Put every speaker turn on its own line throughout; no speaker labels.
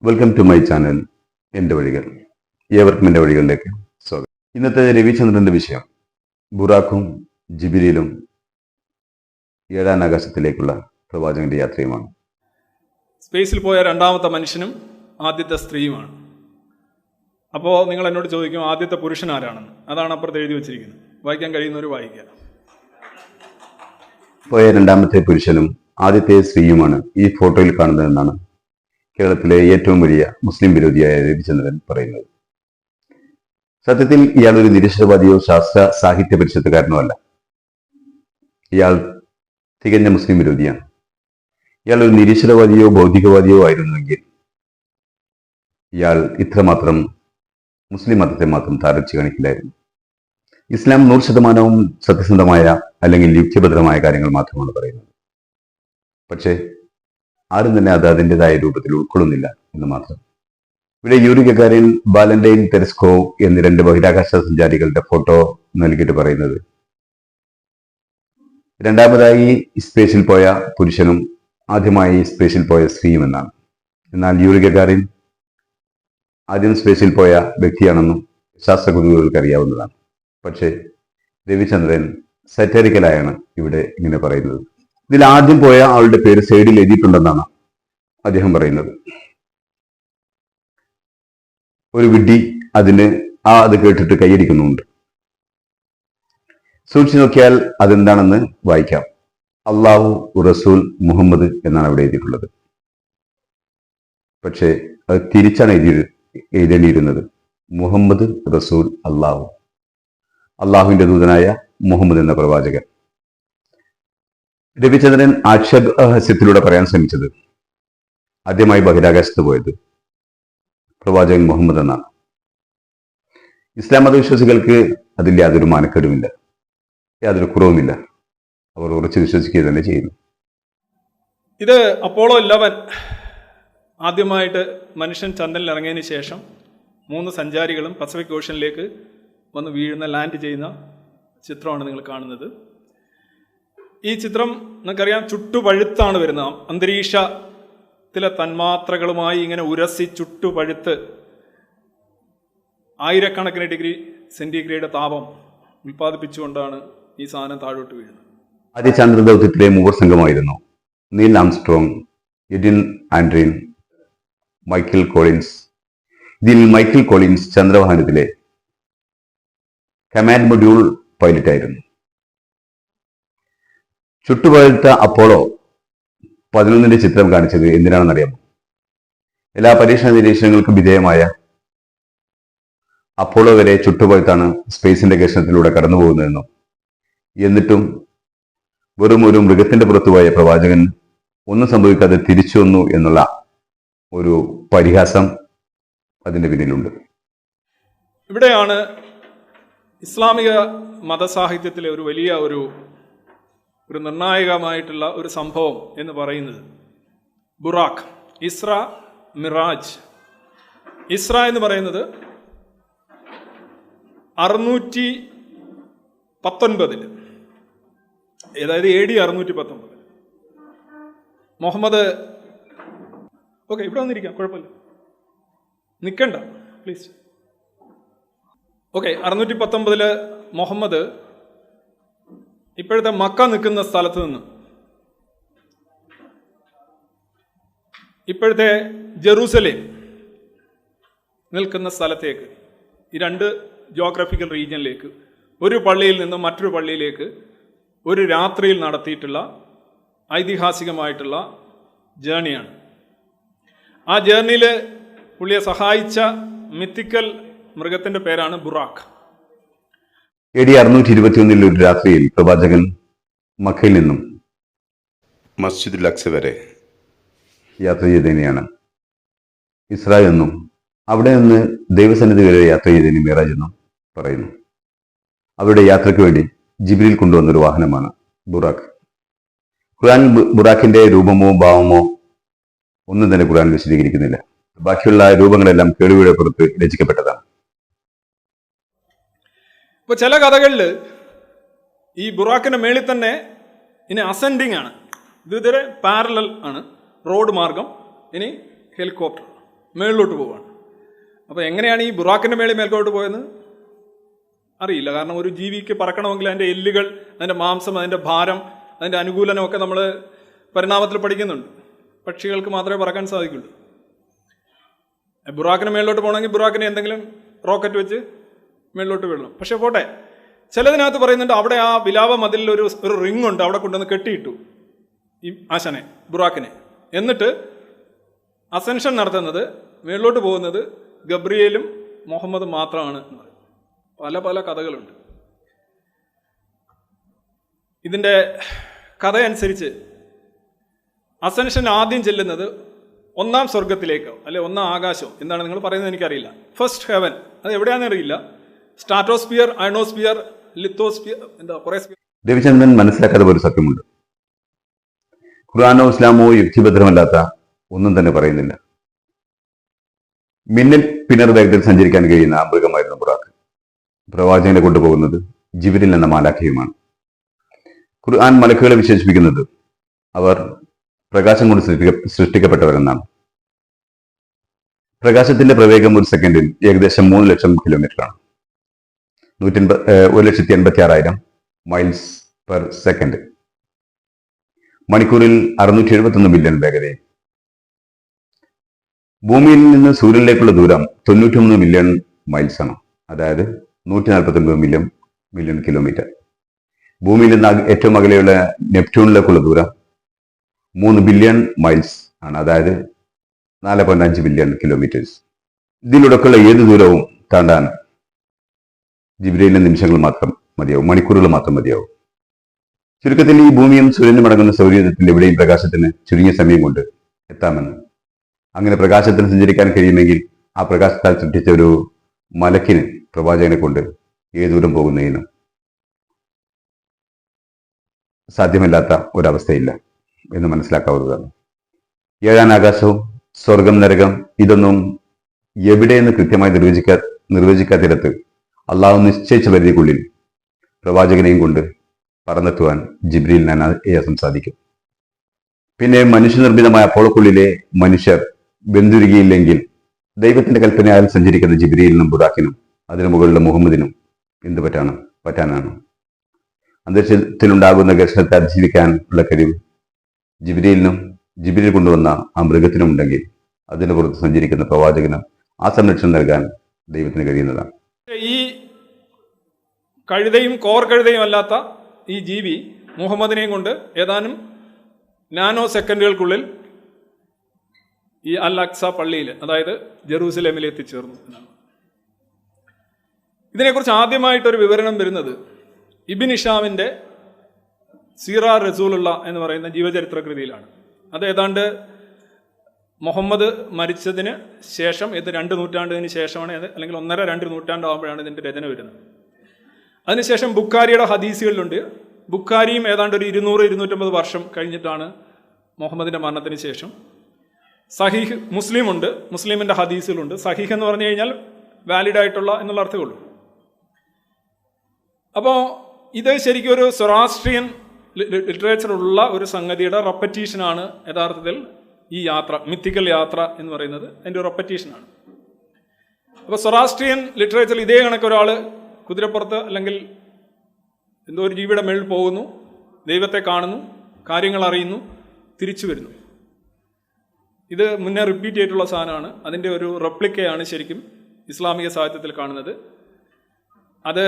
Welcome to my channel എൻ്റെ വഴികൾ. ഏവർക്കും എൻ്റെ വഴികളിലേക്ക് സ്വാഗതം. ഇന്നത്തെ രവിചന്ദ്രന്റെ വിഷയം ബുറാഖും ജിബിരിയിലും ഏഴാം ആകാശത്തിലേക്കുള്ള പ്രവാചകന്റെ യാത്രയുമാണ്.
സ്പേസിൽ പോയ രണ്ടാമത്തെ മനുഷ്യനും ആദ്യത്തെ സ്ത്രീയുമാണ്. അപ്പോൾ നിങ്ങൾ എന്നോട് ചോദിക്കും, ആദ്യത്തെ പുരുഷൻ ആരാണെന്ന്. അതാണ് അപ്പുറത്ത് എഴുതി വെച്ചിരിക്കുന്നത്. വായിക്കാൻ കഴിയുന്നവർ വായിക്കുക.
പോയ രണ്ടാമത്തെ പുരുഷനും ആദ്യത്തെ സ്ത്രീയുമാണ് ഈ ഫോട്ടോയിൽ കാണുന്നതെന്നാണ് കേരളത്തിലെ ഏറ്റവും വലിയ മുസ്ലിം വിരോധിയായ രവിചന്ദ്രൻ പറയുന്നത്. സത്യത്തിൽ ഇയാൾ ഒരു നിരീശ്വരവാദിയോ ശാസ്ത്ര സാഹിത്യ പരിഷത്തുകാരനോ അല്ല. ഇയാൾ തികഞ്ഞ മുസ്ലിം വിരോധിയാണ്. ഇയാൾ ഒരു നിരീശ്വരവാദിയോ ഭൗതികവാദിയോ ആയിരുന്നുവെങ്കിൽ ഇയാൾ ഇത്രമാത്രം മുസ്ലിം മതത്തെ മാത്രം താരച്ച് കാണിക്കില്ലായിരുന്നു. ഇസ്ലാം 100% സത്യസന്ധമായ അല്ലെങ്കിൽ യുക്തിഭദ്രമായ കാര്യങ്ങൾ മാത്രമാണ് പറയുന്നത്. പക്ഷേ ആരും തന്നെ അത് അതിൻ്റെതായ രൂപത്തിൽ ഉൾക്കൊള്ളുന്നില്ല എന്ന് മാത്രം. ഇവിടെ യൂറി ഗഗാരിൻ, വാലന്റൈൻ തെരസ്കോവ് എന്നീ രണ്ട് ബഹിരാകാശ സഞ്ചാരികളുടെ ഫോട്ടോ നൽകിയിട്ട് പറയുന്നത് രണ്ടാമതായി സ്പേസിൽ പോയ പുരുഷനും ആദ്യമായി സ്പേസിൽ പോയ സ്ത്രീയും എന്നാണ്. എന്നാൽ യൂറി ഗഗാരിൻ ആദ്യം സ്പേസിൽ പോയ വ്യക്തിയാണെന്നും ശാസ്ത്രജ്ഞർക്ക് അറിയാവുന്നതാണ്. പക്ഷേ രവിചന്ദ്രൻ സറ്ററിക്കലായാണ് ഇവിടെ ഇങ്ങനെ പറയുന്നത്. ഇതിൽ ആദ്യം പോയ ആളുടെ പേര് സൈഡിൽ എഴുതിയിട്ടുണ്ടെന്നാണ് അദ്ദേഹം പറയുന്നത്. ഒരു വിഡ്ഢി അത് കേട്ടിട്ട് കൈയടിക്കുന്നുണ്ട്. സൂക്ഷിച്ചു നോക്കിയാൽ അതെന്താണെന്ന് വായിക്കാം. അള്ളാഹു റസൂൽ മുഹമ്മദ് എന്നാണ് അവിടെ എഴുതിയിട്ടുള്ളത്. പക്ഷേ അത് തിരിച്ചാണ് എഴുതേണ്ടിയിരുന്നത്. മുഹമ്മദ് റസൂൽ അള്ളാഹു, അള്ളാഹുവിന്റെ ദൂതനായ മുഹമ്മദ് എന്ന പ്രവാചകൻ. രവിചന്ദ്രൻ ആക്ഷേപഹാസ്യത്തിലൂടെ പറയാൻ ശ്രമിച്ചത് ആദ്യമായി ബഹിരാകാശത്ത് പോയത് പ്രവാചകൻ മുഹമ്മദ് എന്നാണ്. ഇസ്ലാം മതവിശ്വാസികൾക്ക് അതിൽ യാതൊരു മാനക്കേടുമില്ല, യാതൊരു കുറവുമില്ല. അവർ ഉറച്ചു വിശ്വസിക്കുക തന്നെ ചെയ്യുന്നു.
ഇത് അപ്പോളോ 11 ആദ്യമായിട്ട് മനുഷ്യൻ ചന്ദ്രനിൽ ഇറങ്ങിയതിന് ശേഷം 3 സഞ്ചാരികളും പസഫിക് ഓഷനിലേക്ക് വന്ന് വീഴുന്ന, ലാൻഡ് ചെയ്യുന്ന ചിത്രമാണ് നിങ്ങൾ കാണുന്നത്. ഈ ചിത്രം നിങ്ങൾക്കറിയാം, ചുട്ടുപഴുത്താണ് വരുന്നത്. അന്തരീക്ഷത്തിലെ തന്മാത്രകളുമായി ഇങ്ങനെ ഉരസി ചുട്ടുപഴുത്ത് 1000കണക്കിന് ഡിഗ്രി സെന്റിഗ്രേഡ് താപം ഉൽപ്പാദിപ്പിച്ചുകൊണ്ടാണ് ഈ സാധനം താഴോട്ട് വീഴുന്നത്.
ആദ്യ ചന്ദ്രദൗത്യത്തിലെ 3 സംഘമായിരുന്നു Neil Armstrong, Edwin Aldrin, Michael Collins. ഇതിൽ മൈക്കിൾ കോളിൻസ് ചന്ദ്രവാഹനത്തിലെ കമാൻഡ് മൊഡ്യൂൾ പൈലറ്റായിരുന്നു. ചുട്ടുപഴുത്ത അപ്പോളോ 11 ചിത്രം കാണിച്ചത് എന്തിനാണെന്നറിയാമോ? എല്ലാ പരീക്ഷണ നിരീക്ഷണങ്ങൾക്കും വിധേയമായ അപ്പോളോ വരെ ചുട്ടുപഴുത്താണ് സ്പേസിന്റെ ഗവേഷണത്തിലൂടെ കടന്നു പോകുന്നതെന്നും, എന്നിട്ടും വെറും ഒരു മൃഗത്തിന്റെ പുറത്തുപോയ പ്രവാചകൻ ഒന്നും സംഭവിക്കാതെ തിരിച്ചു വന്നു എന്നുള്ള ഒരു പരിഹാസം അതിന്റെ പിന്നിലുണ്ട്.
ഇവിടെയാണ് ഇസ്ലാമിക മതസാഹിത്യത്തിലെ ഒരു വലിയ ഒരു നിർണായകമായിട്ടുള്ള ഒരു സംഭവം എന്ന് പറയുന്നത് ബുറാഖ്, ഇസ്ര, മിറാജ്. ഇസ്ര എന്ന് പറയുന്നത് 619, അതായത് AD 619 മുഹമ്മദ്, ഓക്കെ ഇവിടെ വന്നിരിക്കാം, കുഴപ്പമില്ല, നിൽക്കണ്ട പ്ലീസ്. ഓക്കെ, 619 മുഹമ്മദ് ഇപ്പോഴത്തെ മക്ക നിൽക്കുന്ന സ്ഥലത്ത് നിന്ന് ഇപ്പോഴത്തെ ജെറൂസലേം നിൽക്കുന്ന സ്ഥലത്തേക്ക്, ഈ 2 ജിയോഗ്രഫിക്കൽ റീജിയനിലേക്ക്, ഒരു പള്ളിയിൽ നിന്ന് മറ്റൊരു പള്ളിയിലേക്ക് ഒരു രാത്രിയിൽ നടത്തിയിട്ടുള്ള ഐതിഹാസികമായിട്ടുള്ള ജേണിയാണ്. ആ ജേർണിയിൽ പുള്ളിയെ സഹായിച്ച മിത്തിക്കൽ മൃഗത്തിന്റെ പേരാണ് ബുറാഖ്.
AD 621 ഒരു രാത്രിയിൽ പ്രവാചകൻ മക്കയിൽ നിന്നും മസ്ജിദുൽ അക്സ വരെ യാത്ര ചെയ്തതിനെയാണ് ഇസ്ര എന്നും, അവിടെ നിന്ന് ദൈവസന്നിധി വരെ യാത്ര ചെയ്തതിന് മിറാജ് എന്നും പറയുന്നു. അവരുടെ യാത്രയ്ക്ക് വേണ്ടി ജിബ്രീൽ കൊണ്ടുവന്നൊരു വാഹനമാണ് ബുറാഖ്. ഖുർആൻ ബുറാഖിന്റെ രൂപമോ ഭാവമോ ഒന്നും തന്നെ ഖുർആൻ വിശദീകരിക്കുന്നില്ല. ബാക്കിയുള്ള രൂപങ്ങളെല്ലാം കേടുവീഴ പുറത്ത് രചിക്കപ്പെട്ടതാണ്.
ഇപ്പൊ ചില കഥകളിൽ ഈ ബുറാക്കിന്റെ മേളിൽ തന്നെ ഇനി അസെൻഡിങ് ആണ്, ഇത് ഇതുവരെ പാരലൽ ആണ്, റോഡ് മാർഗം, ഇനി ഹെലികോപ്റ്റർ. മേളിലോട്ട് പോവുകയാണ്. അപ്പോൾ എങ്ങനെയാണ് ഈ ബുറാക്കിൻ്റെ മേളിൽ മേൽക്കോട്ട് പോയെന്ന് അറിയില്ല. കാരണം ഒരു ജീവിക്ക് പറക്കണമെങ്കിൽ അതിൻ്റെ എല്ലുകൾ, അതിൻ്റെ മാംസം, അതിൻ്റെ ഭാരം, അതിൻ്റെ അനുകൂലനമൊക്കെ നമ്മൾ പരിണാമത്തിൽ പഠിക്കുന്നുണ്ട്. പക്ഷികൾക്ക് മാത്രമേ പറക്കാൻ സാധിക്കുള്ളൂ. ബുറാക്കിന് മേളിലോട്ട് പോകണമെങ്കിൽ ബുറാക്കിനെ എന്തെങ്കിലും റോക്കറ്റ് വെച്ച് മേളിലോട്ട് വിടണം. പക്ഷെ പോട്ടെ, ചിലതിനകത്ത് പറയുന്നുണ്ട് അവിടെ ആ വിലാപ മതിലിൽ ഒരു റിംഗ് ഉണ്ട്, അവിടെ കൊണ്ടുവന്ന് കെട്ടിയിട്ടു ഈ ആശാനെ, ബുറാക്കിനെ. എന്നിട്ട് അസെൻഷൻ നടത്തുന്നത്, മേളിലോട്ട് പോകുന്നത് ഗബ്രിയേലും മുഹമ്മദും മാത്രമാണ് എന്ന് പറയും. പല പല കഥകളുണ്ട്. ഇതിൻ്റെ കഥയനുസരിച്ച് അസെൻഷൻ ആദ്യം ചെല്ലുന്നത് ഒന്നാം സ്വർഗത്തിലേക്കോ അല്ലെ ഒന്നാം ആകാശമോ, എന്താണ് നിങ്ങൾ പറയുന്നത് എനിക്കറിയില്ല. ഫസ്റ്റ് ഹെവൻ, അത് എവിടെയാണെന്ന് അറിയില്ല. സ്ട്രാറ്റോസ്ഫിയർ, അയണോസ്ഫിയർ, ലിത്തോസ്ഫിയർ, എന്താ കുറേ സ്ഫിയർ.
രവിചന്ദ്രൻ മനസ്സിലാക്കാത്ത ഒരു സത്യമുണ്ട്. ഖുർആനോ ഇസ്ലാമോ യുക്തിഭദ്രമല്ലാത്ത ഒന്നും തന്നെ പറയുന്നില്ല. മിന്നൽ പിണർ വേഗത്തിൽ സഞ്ചരിക്കാൻ കഴിയുന്ന ആ മൃഗമായിരുന്നു ബുറാക്ക്. പ്രവാചകനെ കൊണ്ടുപോകുന്നത് ജിബ്രീൽ എന്ന മാലാഖയുമാണ്. ഖുർആൻ മലക്കുകളെ വിശേഷിപ്പിക്കുന്നത് അവർ പ്രകാശം കൊണ്ട് സൃഷ്ടിക്കപ്പെട്ടവരെന്നാണ്. പ്രകാശത്തിന്റെ പ്രവേഗം ഒരു സെക്കൻഡിൽ ഏകദേശം 3 ലക്ഷം കിലോമീറ്ററാണ്. 1,86,000 മൈൽസ് പെർ സെക്കൻഡ്. മണിക്കൂറിൽ 671 മില്യൺ വേഗതയിൽ. ഭൂമിയിൽ നിന്ന് സൂര്യനിലേക്കുള്ള ദൂരം 93 മില്യൺ മൈൽസ് ആണ്. അതായത് 149 മില്യൺ കിലോമീറ്റർ. ഭൂമിയിൽ നിന്ന് ഏറ്റവും അകലെയുള്ള നെപ്റ്റ്യൂണിലേക്കുള്ള ദൂരം 3 ബില്യൺ മൈൽസ് ആണ്. അതായത് 4.5 ബില്യൺ കിലോമീറ്റേഴ്സ്. ഇതിലൂടെക്കുള്ള ഏത് ദൂരവും താണ്ടാൻ ജിബ്രീലിന്റെ നിമിഷങ്ങൾ മാത്രം മതിയാവും, മണിക്കൂറുകൾ മാത്രം മതിയാവും. ചുരുക്കത്തിൽ ഈ ഭൂമിയും സൂര്യനും അടങ്ങുന്ന സൗരയൂഥത്തിൽ എവിടെയും പ്രകാശത്തിന് ചുരുങ്ങിയ സമയം കൊണ്ട് എത്താമെന്ന്. അങ്ങനെ പ്രകാശത്തിന് സഞ്ചരിക്കാൻ കഴിയുമെങ്കിൽ ആ പ്രകാശത്താൽ സൃഷ്ടിച്ച ഒരു മലക്കിന് പ്രവാചകനെ കൊണ്ട് ഏത് ദൂരം പോകുന്നതിനും സാധ്യമല്ലാത്ത ഒരവസ്ഥയില്ല എന്ന് മനസ്സിലാക്കാവുന്നതാണ്. 7ാം ആകാശവും സ്വർഗം, നരകം ഇതൊന്നും എവിടെയെന്ന് കൃത്യമായി നിർവചിക്കാത്തിടത്ത് അള്ളാഹു നിശ്ചയിച്ച പരിധിക്കുള്ളിൽ പ്രവാചകനെയും കൊണ്ട് പറന്നെത്തുവാൻ ജിബ്രീലിന് അനായാസം സാധിക്കും. പിന്നെ മനുഷ്യനിർമ്മിതമായ അപ്പോളക്കുള്ളിലെ മനുഷ്യർ ബന്ധുരുകയില്ലെങ്കിൽ ദൈവത്തിന്റെ കൽപ്പനയാൽ സഞ്ചരിക്കുന്ന ജിബ്രീലിനും ബുറാക്കിനും അതിനു മുകളിലെ മുഹമ്മദിനും എന്ത് പറ്റാനാണ്? അന്തരീക്ഷത്തിലുണ്ടാകുന്ന ഘർഷണത്തെ അതിജീവിക്കാനുള്ള കഴിവ് ജിബ്രീൽ കൊണ്ടുവന്ന ആ മൃഗത്തിനും ഉണ്ടെങ്കിൽ അതിന് പുറത്ത് സഞ്ചരിക്കുന്ന പ്രവാചകനും ആ സംരക്ഷണം നൽകാൻ ദൈവത്തിന് കഴിയുന്നതാണ്.
ഈ കഴുതയും കഴുതയും അല്ലാത്ത ഈ ജീവി മുഹമ്മദിനെയും കൊണ്ട് ഏതാനും നാനോ സെക്കൻഡുകൾക്കുള്ളിൽ ഈ അൽ അക്സ പള്ളിയിൽ, അതായത് ജെറൂസലേമിൽ എത്തിച്ചേർന്നു എന്നാണ്. ഇതിനെക്കുറിച്ച് ആദ്യമായിട്ടൊരു വിവരണം വരുന്നത് ഇബിൻ ഹിഷാമിൻ്റെ സീറ റസൂലുള്ള എന്ന് പറയുന്ന ജീവചരിത്ര കൃതിയിലാണ്. അത് ഏതാണ്ട് മുഹമ്മദ് മരിച്ചതിന് ശേഷം, ഇത് 2 നൂറ്റാണ്ടിന് ശേഷമാണ്, അല്ലെങ്കിൽ 1.5-2 നൂറ്റാണ്ടാകുമ്പോഴാണ് ഇതിൻ്റെ രചന വരുന്നത്. അതിനുശേഷം ബുഖാരിയുടെ ഹദീസുകളിലുണ്ട്. ബുഖാരിയും ഏതാണ്ട് ഒരു 200-250 വർഷം കഴിഞ്ഞിട്ടാണ് മുഹമ്മദിൻ്റെ മരണത്തിന് ശേഷം. സഹീഹ് മുസ്ലിമുണ്ട്, മുസ്ലിമിൻ്റെ ഹദീസുകളുണ്ട്. സഹീഹ് എന്ന് പറഞ്ഞു കഴിഞ്ഞാൽ വാലിഡ് ആയിട്ടുള്ള എന്നുള്ള അർത്ഥമുള്ളൂ. അപ്പോൾ ഇത് ശരിക്കും ഒരു സൊറാസ്ട്രിയൻ ലിറ്ററേച്ചറുള്ള ഒരു സംഗതിയുടെ റെപ്പറ്റീഷനാണ് യഥാർത്ഥത്തിൽ ഈ യാത്ര, മിത്തിക്കൽ യാത്ര എന്ന് പറയുന്നത് അതിൻ്റെ ഒരു റെപ്പറ്റീഷനാണ്. അപ്പോൾ സൊറാസ്ട്രിയൻ ലിറ്ററേച്ചറിൽ ഇതേ കണക്ക് ഒരാൾ കുതിരപ്പുറത്ത് അല്ലെങ്കിൽ എന്തോ ഒരു ജീവിയുടെ മേളിൽ പോകുന്നു, ദൈവത്തെ കാണുന്നു, കാര്യങ്ങൾ അറിയുന്നു, തിരിച്ചു വരുന്നു. ഇത് മുന്നേ റിപ്പീറ്റ് ചെയ്തിട്ടുള്ള സാധനമാണ്. അതിൻ്റെ ഒരു റെപ്ലിക്കയാണ് ശരിക്കും ഇസ്ലാമിക സാഹിത്യത്തിൽ കാണുന്നത്. അത്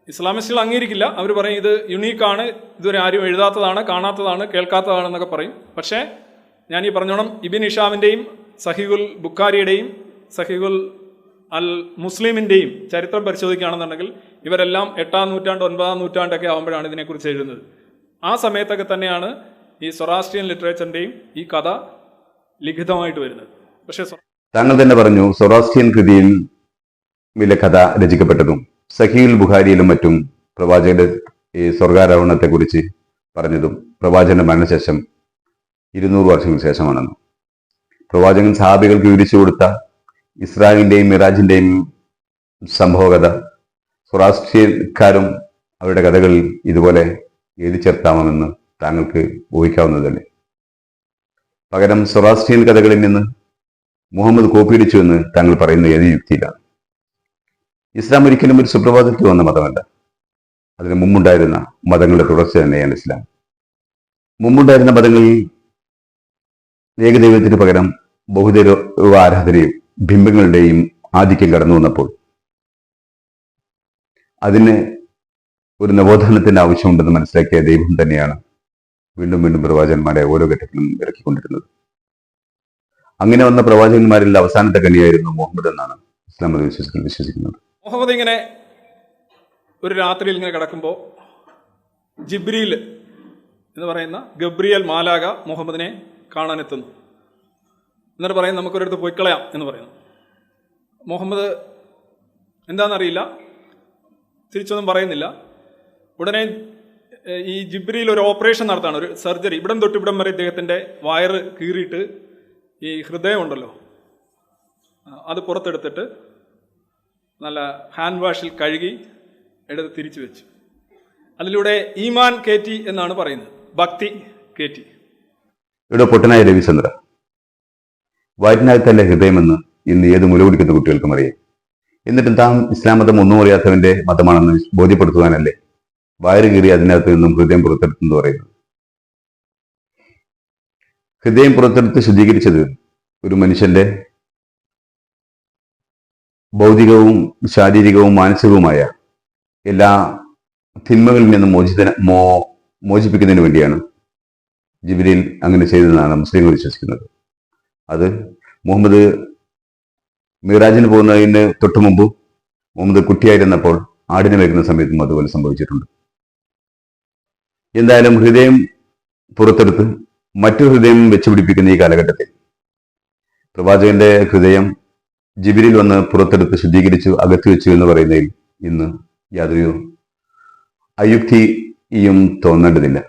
ഇസ്ലാമിസ്റ്റുകൾ അംഗീകരിക്കില്ല. അവർ പറയും ഇത് യുണീക്കാണ്, ഇതുവരെ ആരും എഴുതാത്തതാണ്, കാണാത്തതാണ്, കേൾക്കാത്തതാണെന്നൊക്കെ പറയും. പക്ഷേ ഞാൻ ഈ പറഞ്ഞോണം, ഇബിൻ ഹിഷാമിൻ്റെയും സഹീഹുൽ ബുഖാരിയുടെയും സഹീഹുൽ അൽ മുസ്ലിമിൻ്റെയും ചരിത്രം പരിശോധിക്കുകയാണെന്നുണ്ടെങ്കിൽ ഇവരെല്ലാം 8ാം നൂറ്റാണ്ട് 9ാം നൂറ്റാണ്ടൊക്കെ ആകുമ്പോഴാണ് ഇതിനെക്കുറിച്ച് എഴുതുന്നത്. ആ സമയത്തൊക്കെ തന്നെയാണ് ഈ സൊറാസ്ട്രിയൻ ലിറ്ററേച്ചറിൻ്റെയും ഈ കഥ ലിഖിതമായിട്ട് വരുന്നത്. പക്ഷേ
താങ്കൾ തന്നെ പറഞ്ഞു, സൊറാസ്ട്രിയൻ കൃതിയിൽ കഥ രചിക്കപ്പെട്ടതും സഹീഹുൽ ബുഖാരിയിലും മറ്റും പ്രവാചകന്റെ ഈ സ്വർഗാരോഹണത്തെക്കുറിച്ച് പറഞ്ഞതും പ്രവാചകന്റെ മരണശേഷം 200 വർഷങ്ങൾക്ക് ശേഷമാണെന്ന്. പ്രവാചകൻ സഹാബികൾക്ക് വിവരിച്ചു കൊടുത്ത ഇസ്രായേലിന്റെയും മിറാജിന്റെയും സംഭവകഥ സൊറാസ്ട്രിയൻകാരും അവരുടെ കഥകളിൽ ഇതുപോലെ എഴുതി ചേർത്താമെന്ന് താങ്കൾക്ക് ഊഹിക്കാവുന്നതല്ലേ? പകരം സൊറാസ്ട്രിയൻ കഥകളിൽ നിന്ന് മുഹമ്മദ് കോപ്പിയടിച്ചു എന്ന് താങ്കൾ പറയുന്ന ഏത് യുക്തിയിലാണ്? ഇസ്ലാം ഒരിക്കലും ഒരു സുപ്രഭാതത്തിൽ വന്ന മതമല്ല. അതിന് മുമ്പുണ്ടായിരുന്ന മതങ്ങളുടെ തുടർച്ച തന്നെയാണ് ഇസ്ലാം. മുമ്പുണ്ടായിരുന്ന മതങ്ങളിൽ ഏകദൈവത്തിന് പകരം ബഹുദൈവ ആരാധനയും ബിംബങ്ങളുടെയും ആധിക്യം കടന്നു വന്നപ്പോൾ അതിന് ഒരു നവോത്ഥാനത്തിന്റെ ആവശ്യമുണ്ടെന്ന് മനസ്സിലാക്കിയ ദൈവം തന്നെയാണ് വീണ്ടും വീണ്ടും പ്രവാചകന്മാരെ ഓരോ ഘട്ടത്തിലും ഇറക്കിക്കൊണ്ടിരുന്നത്. അങ്ങനെ വന്ന പ്രവാചകന്മാരിൽ അവസാനത്തെ കനിയായിരുന്നു മുഹമ്മദ് എന്നാണ് ഇസ്ലാം മത വിശ്വസിക്കുന്നത്.
മുഹമ്മദ് ഇങ്ങനെ ഒരു രാത്രിയിൽ ഇങ്ങനെ കിടക്കുമ്പോൾ ജിബ്രീൽ എന്ന് പറയുന്ന ഗബ്രിയേൽ മാലാക മുഹമ്മദിനെ കാണാനെത്തുന്നു. എന്നിട്ട് പറയും നമുക്കൊരിടത്ത് പോയി കളയാം എന്ന് പറയുന്നു. മുഹമ്മദ് എന്താണെന്നറിയില്ല, തിരിച്ചൊന്നും പറയുന്നില്ല. ഉടനെ ഈ ജിബ്രീൽ ഒരു ഓപ്പറേഷൻ നടത്താണ്, ഒരു സർജറി. ഇവിടം തൊട്ട് ഇവിടം വരെ ഇദ്ദേഹത്തിൻ്റെ വയറ് കീറിയിട്ട് ഈ ഹൃദയം ഉണ്ടല്ലോ അത് പുറത്തെടുത്തിട്ട് നല്ല ഹാൻഡ് വാഷിൽ കഴുകി എടുത്ത് തിരിച്ചു വെച്ചു. അതിലൂടെ ഈമാൻ കയറ്റി എന്നാണ് പറയുന്നത്, ഭക്തി കയറ്റി.
ഇവിടെ പൊട്ടനായ രവിചന്ദ്ര, വയറ്റിനകത്തല്ല ഹൃദയമെന്ന് ഇന്ന് ഏത് മുലകുടിക്കുന്ന കുട്ടികൾക്കും അറിയാം. എന്നിട്ടും താൻ ഇസ്ലാം മതം ഒന്നും അറിയാത്തവന്റെ മതമാണെന്ന് ബോധ്യപ്പെടുത്തുവാനല്ലേ വയറ് കീറി അതിനകത്ത് നിന്നും ഹൃദയം പുറത്തെടുത്തെന്ന് പറയുന്നത്. ഹൃദയം പുറത്തെടുത്ത് ശുദ്ധീകരിച്ചത് ഒരു മനുഷ്യന്റെ ഭൗതികവും ശാരീരികവും മാനസികവുമായ എല്ലാ തിന്മകളിൽ നിന്നും മോചിപ്പിക്കുന്നതിന് വേണ്ടിയാണ് ജിബ്രീൽ അങ്ങനെ ചെയ്തതെന്നാണ് മുസ്ലിങ്ങൾ വിശ്വസിക്കുന്നത്. അത് മുഹമ്മദ് മിറാജിന് പോകുന്നതിന് തൊട്ടു മുമ്പ് മുഹമ്മദ് കുട്ടിയായിരുന്നപ്പോൾ ആടിനെ വയ്ക്കുന്ന സമയത്തും അതുപോലെ സംഭവിച്ചിട്ടുണ്ട്. എന്തായാലും ഹൃദയം പുറത്തെടുത്ത് മറ്റൊരു ഹൃദയം വെച്ചുപിടിപ്പിക്കുന്ന ഈ കാലഘട്ടത്തിൽ പ്രവാചകന്റെ ഹൃദയം ജിബ്രീൽ വന്ന് പുറത്തെടുത്ത് ശുദ്ധീകരിച്ചു അകത്തി വെച്ചു എന്ന് പറയുന്നതിൽ ഇന്ന് യാതൊരു അയുക്തിയും തോന്നേണ്ടതില്ല.